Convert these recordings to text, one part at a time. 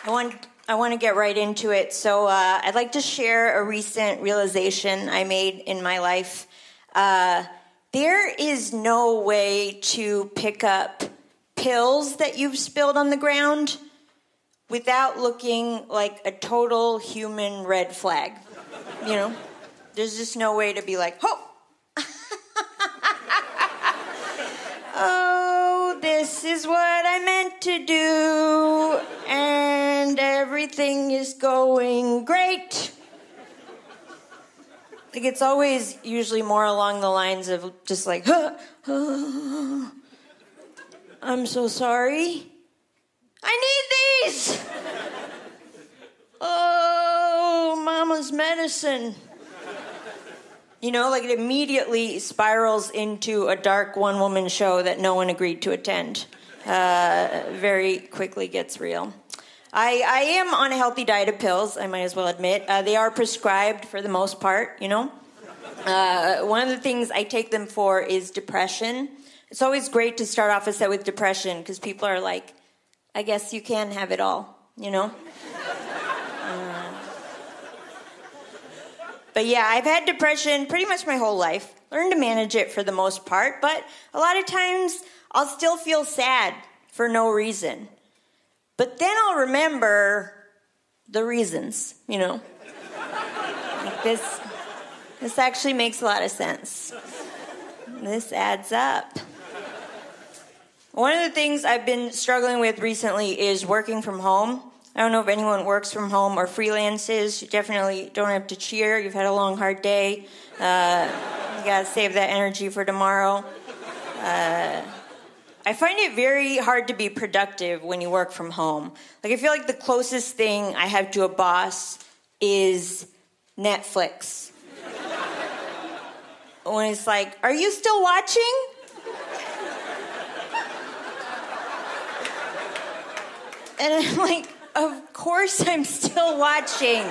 I want to get right into it. So I'd like to share a recent realization I made in my life. There is no way to pick up pills that you've spilled on the ground without looking like a total human red flag. You know? There's just no way to be like, oh! Oh, this is what I meant to do, and everything is going great. Like, it's always usually more along the lines of just like, I'm so sorry. I need these! Oh, mama's medicine. You know, like it immediately spirals into a dark one-woman show that no one agreed to attend. Very quickly gets real. I am on a healthy diet of pills, I might as well admit. They are prescribed for the most part, you know. One of the things I take them for is depression. It's always great to start off a set with depression because people are like, I guess you can have it all, you know. But yeah, I've had depression pretty much my whole life. Learned to manage it for the most part, but a lot of times I'll still feel sad for no reason. But then I'll remember the reasons, you know. Like this actually makes a lot of sense. This adds up. One of the things I've been struggling with recently is working from home. I don't know if anyone works from home or freelances. You definitely don't have to cheer. You've had a long, hard day. You got to save that energy for tomorrow. I find it very hard to be productive when you work from home. Like, I feel like the closest thing I have to a boss is Netflix. When it's like, are you still watching? And I'm like, of course I'm still watching.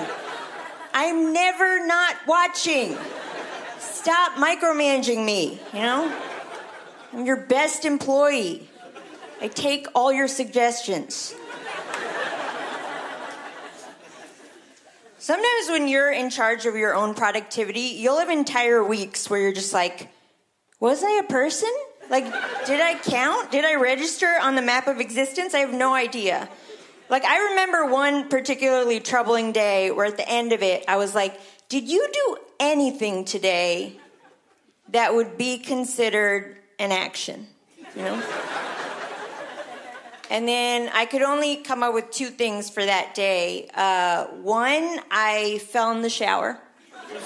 I'm never not watching. Stop micromanaging me, you know? I'm your best employee. I take all your suggestions. Sometimes when you're in charge of your own productivity, you'll have entire weeks where you're just like, was I a person? Like, did I count? Did I register on the map of existence? I have no idea. Like, I remember one particularly troubling day where at the end of it, I was like, did you do anything today that would be considered an action? You know? And then I could only come up with two things for that day. One, I fell in the shower.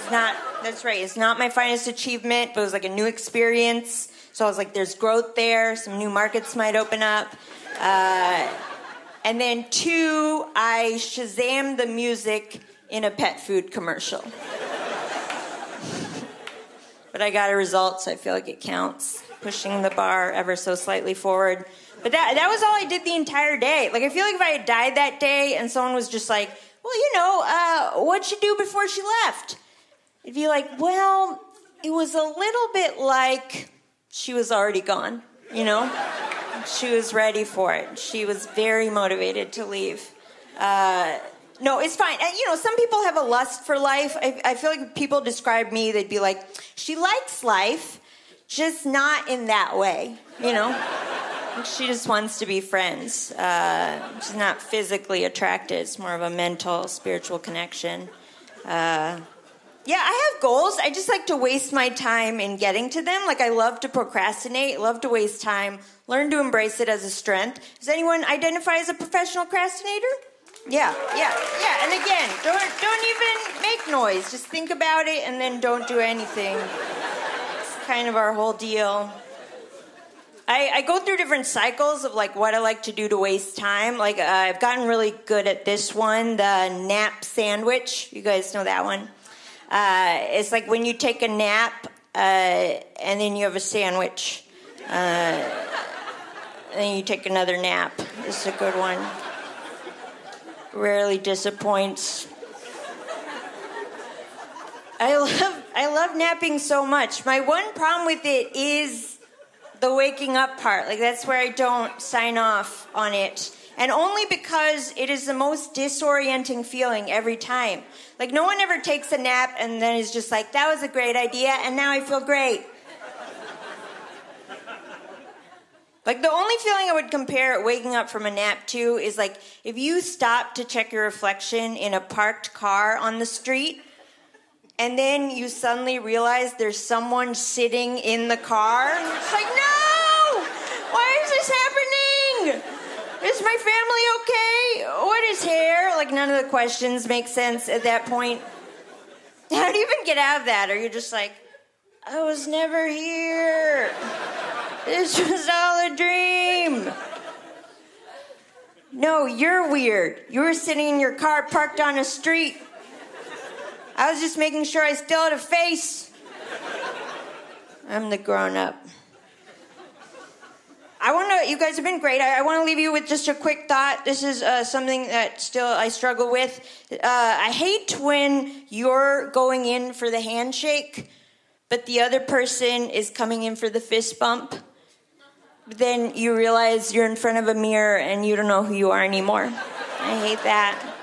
That's right, it's not my finest achievement, but it was like a new experience. So I was like, there's growth there, some new markets might open up. And then two, I Shazammed the music in a pet food commercial. But I got a result, so I feel like it counts. Pushing the bar ever so slightly forward. But that was all I did the entire day. Like, I feel like if I had died that day and someone was just like, well, you know, what'd she do before she left? It'd be like, well, it was a little bit like she was already gone, you know? She was ready for it. She was very motivated to leave. No, it's fine. You know, some people have a lust for life. I feel like if people describe me, they'd be like, she likes life, just not in that way, you know? She just wants to be friends. She's not physically attracted. It's more of a mental, spiritual connection. Yeah, I have goals. I just like to waste my time in getting to them. Like, I love to procrastinate, love to waste time, learn to embrace it as a strength. Does anyone identify as a professional procrastinator? Yeah. And again, don't even make noise. Just think about it and then don't do anything. It's kind of our whole deal. I go through different cycles of, like, what I like to do to waste time. Like, I've gotten really good at this one, the nap sandwich. You guys know that one? It's like when you take a nap and then you have a sandwich. And then you take another nap. It's a good one. Rarely disappoints. I love napping so much. My one problem with it is the waking up part. Like, that's where I don't sign off on it. And only because it is the most disorienting feeling every time. Like, no one ever takes a nap and then is just like, that was a great idea, and now I feel great. Like, the only feeling I would compare waking up from a nap to is like if you stop to check your reflection in a parked car on the street and then you suddenly realize there's someone sitting in the car. It's like, no! Why is this happening? Is my family okay? What is hair? Like, none of the questions make sense at that point. How do you even get out of that? Are you just like, I was never here. This was all a dream. No, you're weird. You were sitting in your car parked on a street. I was just making sure I still had a face. I'm the grown-up. You guys have been great. I want to leave you with just a quick thought. This is something that still I struggle with. I hate when you're going in for the handshake, but the other person is coming in for the fist bump. Then you realize you're in front of a mirror and you don't know who you are anymore. I hate that.